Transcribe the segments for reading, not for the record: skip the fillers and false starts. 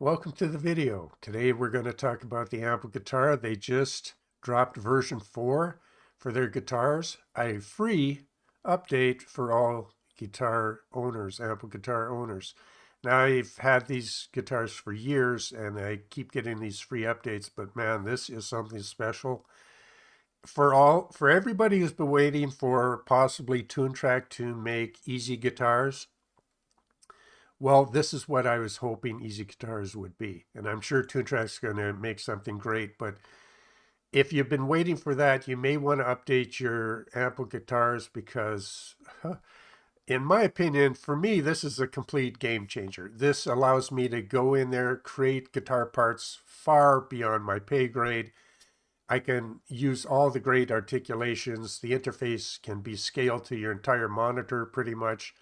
Welcome to the video. Today we're going to talk about the Ample Guitar. They just dropped version 4 for their guitars, a free update for all guitar owners, Ample Guitar owners. Now I've had these guitars for years and I keep getting these free updates, but man, this is something special. For everybody who's been waiting for possibly Toontrack to make easy guitars, well, this is what I was hoping EZ Guitars would be. And I'm sure Toontrack's going to make something great. But if you've been waiting for that, you may want to update your Ample guitars because, in my opinion, for me, this is a complete game changer. This allows me to go in there, create guitar parts far beyond my pay grade. I can use all the great articulations. The interface can be scaled to your entire monitor pretty much.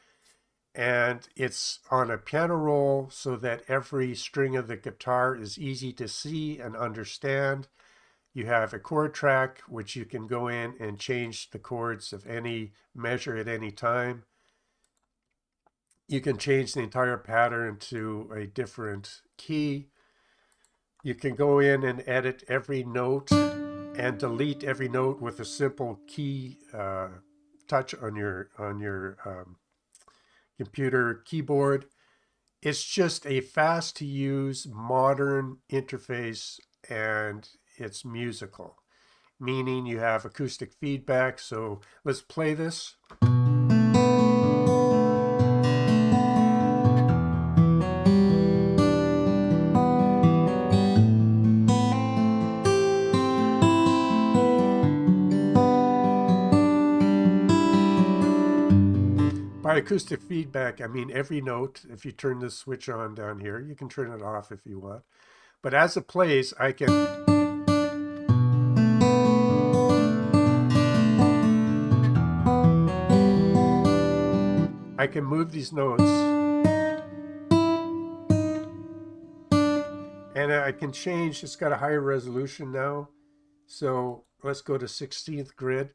And it's on a piano roll so that every string of the guitar is easy to see and understand. You have a chord track, which you can go in and change the chords of any measure at any time. You can change the entire pattern to a different key. You can go in and edit every note and delete every note with a simple key touch on your computer keyboard. It's just a fast to use modern interface and it's musical, meaning you have acoustic feedback. So let's play this. By acoustic feedback, I mean every note. If you turn this switch on down here, you can turn it off if you want. But as it plays, I can move these notes and I can change. It's got a higher resolution now. So let's go to 16th grid.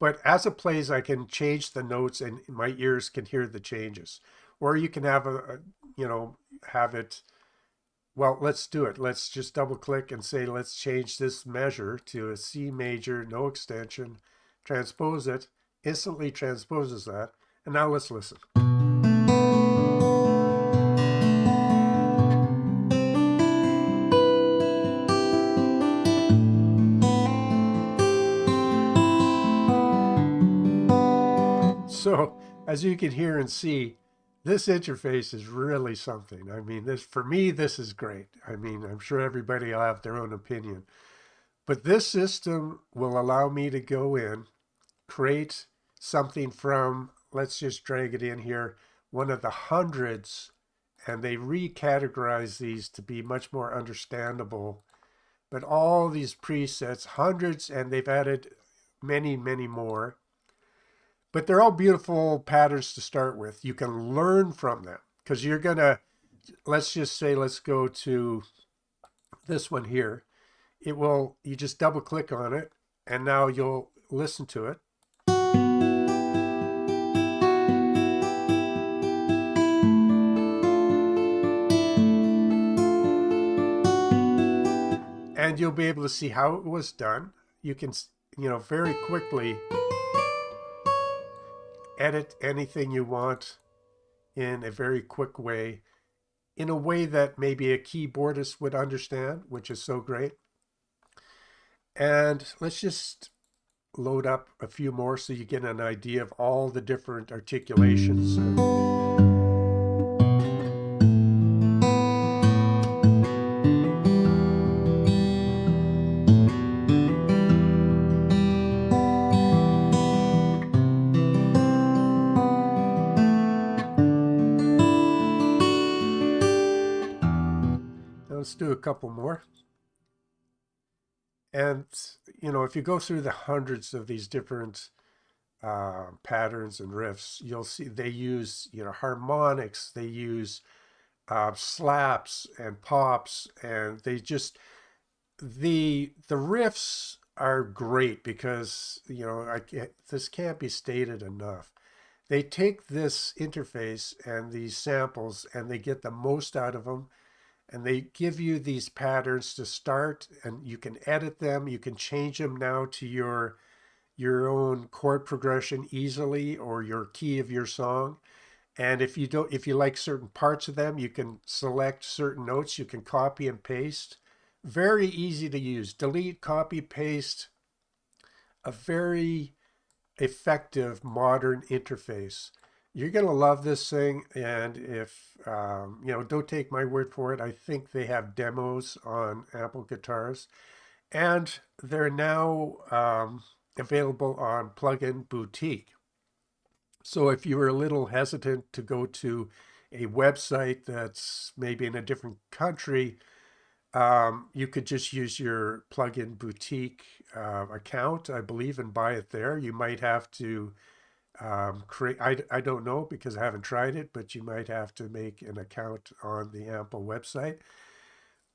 But as it plays, I can change the notes and my ears can hear the changes. Or you can have have it, well, let's do it. Let's just double click and say, let's change this measure to a C major, no extension, transpose it, instantly transposes that. And now let's listen. So as you can hear and see, this interface is really something. I mean, this, for me, this is great. I mean, I'm sure everybody will have their own opinion. But this system will allow me to go in, create something from, let's just drag it in here, one of the hundreds, and they recategorize these to be much more understandable. But all these presets, hundreds, and they've added many, many more. But they're all beautiful patterns to start with. You can learn from them because you're going to, let's just say, let's go to this one here. It will, you just double click on it and now you'll listen to it. And you'll be able to see how it was done. You can, very quickly edit anything you want in a very quick way, in a way that maybe a keyboardist would understand, which is so great. And let's just load up a few more so you get an idea of all the different articulations. Let's do a couple more. And, if you go through the hundreds of these different patterns and riffs, you'll see they use, harmonics, they use slaps and pops, and they just, the riffs are great because, this can't be stated enough. They take this interface and these samples and they get the most out of them. and they give you these patterns to start, and you can edit them. You can change them now to your own chord progression easily, or your key of your song. And if you like certain parts of them, you can select certain notes. You can copy and paste. Very easy to use. Delete, copy, paste. A very effective modern interface. You're going to love this thing. And if, don't take my word for it. I think they have demos on Apple guitars. And they're now available on Plugin Boutique. So if you were a little hesitant to go to a website that's maybe in a different country, you could just use your Plugin Boutique account, I believe, and buy it there. You might have to create, I don't know because I haven't tried it, but you might have to make an account on the Apple website.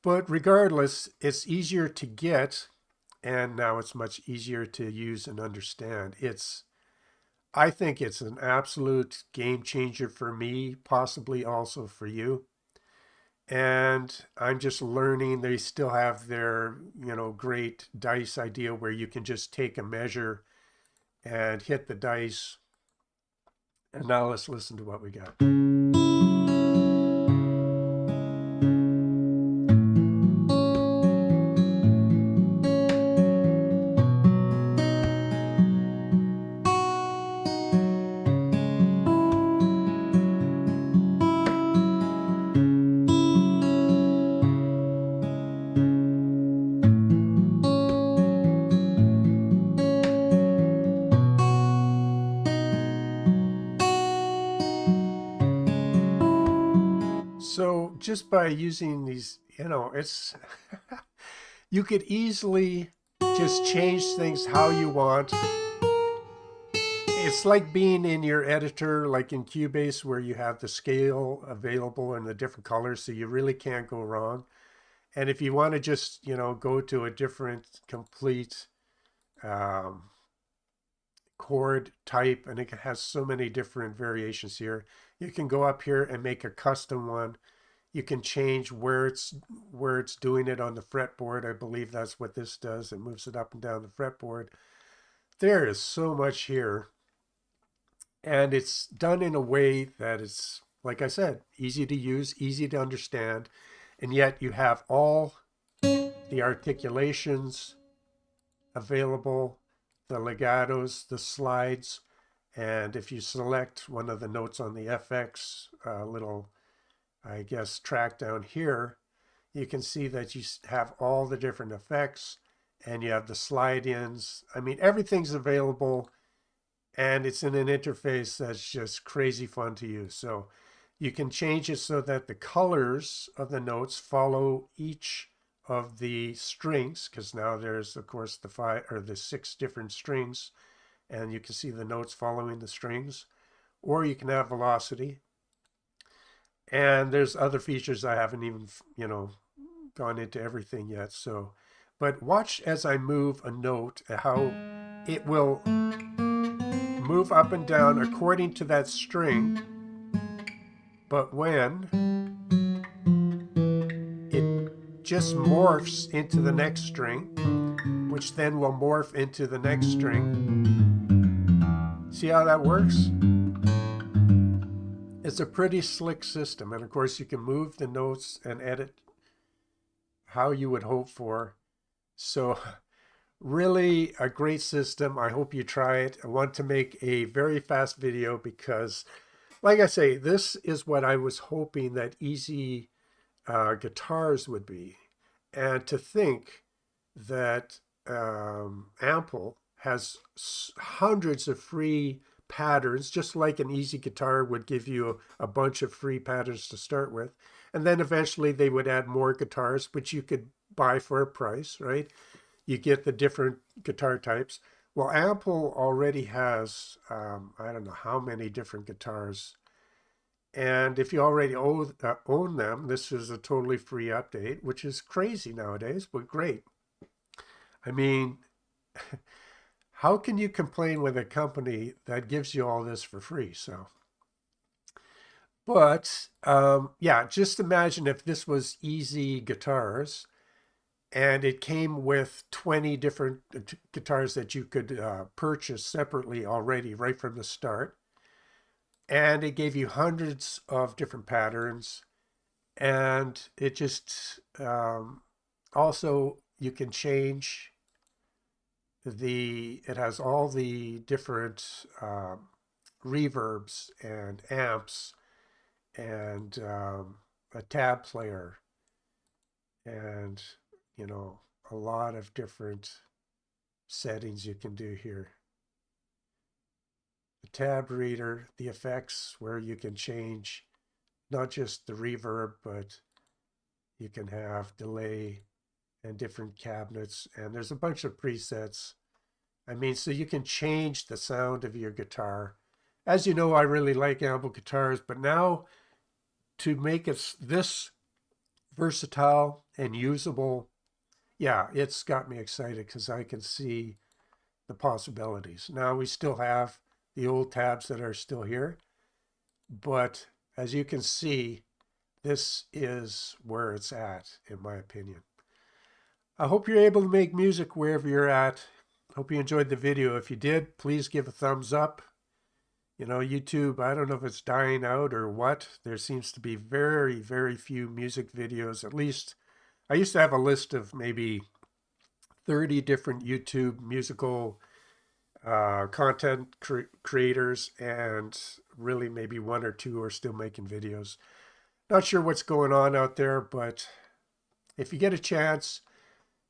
But regardless, it's easier to get, and now it's much easier to use and understand. I think it's an absolute game changer for me, possibly also for you. And I'm just learning. They still have their, great dice idea where you can just take a measure and hit the dice. And now let's listen to what we got. So just by using these, it's you could easily just change things how you want. It's like being in your editor, like in Cubase, where you have the scale available in the different colors, so you really can't go wrong. And if you want to just, go to a different complete um, chord type, and it has so many different variations here, you can go up here and make a custom one. You can change where it's doing it on the fretboard. I believe that's what this does. It moves it up and down the fretboard. There is so much here. And it's done in a way that is, like I said, easy to use, easy to understand. And yet you have all the articulations available, the legatos, the slides. And if you select one of the notes on the FX little, I guess, track down here, you can see that you have all the different effects and you have the slide ins. I mean, everything's available, and it's in an interface that's just crazy fun to use. So you can change it so that the colors of the notes follow each of the strings, because now there's, of course, the 6 different strings, and you can see the notes following the strings. Or you can have velocity. And there's other features I haven't even, gone into everything yet. So, but watch as I move a note, how it will move up and down according to that string. But when it just morphs into the next string, which then will morph into the next string. See how that works? It's a pretty slick system. And of course, you can move the notes and edit how you would hope for. So really a great system. I hope you try it. I want to make a very fast video because, like I say, this is what I was hoping that EZ guitars would be. And to think that Ample has hundreds of free patterns, just like an EZ guitar would give you a bunch of free patterns to start with. And then eventually they would add more guitars, which you could buy for a price, right? You get the different guitar types. Well, Ample already has, I don't know how many different guitars. And if you already own them, this is a totally free update, which is crazy nowadays, but great. I mean, how can you complain with a company that gives you all this for free? So But yeah, just imagine if this was EZ Guitars and it came with 20 different guitars that you could purchase separately already right from the start. And it gave you hundreds of different patterns. And it just also, you can change it has all the different reverbs and amps and a tab player and, a lot of different settings you can do here. The tab reader, the effects where you can change not just the reverb, but you can have delay and different cabinets. And there's a bunch of presets. I mean, so you can change the sound of your guitar. As you know, I really like amp guitars, but now to make it this versatile and usable, yeah, it's got me excited because I can see the possibilities. Now we still have the old tabs that are still here, but as you can see, this is where it's at, in my opinion. I hope you're able to make music wherever you're at. Hope you enjoyed the video. If you did, please give a thumbs up. YouTube, I don't know if it's dying out or what. There seems to be very, very few music videos. At least I used to have a list of maybe 30 different YouTube musical content creators, and really maybe one or two are still making videos. Not sure what's going on out there, but if you get a chance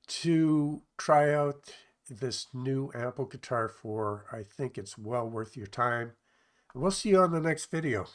to try out this new amp guitar 4, I think it's well worth your time. We'll see you on the next video.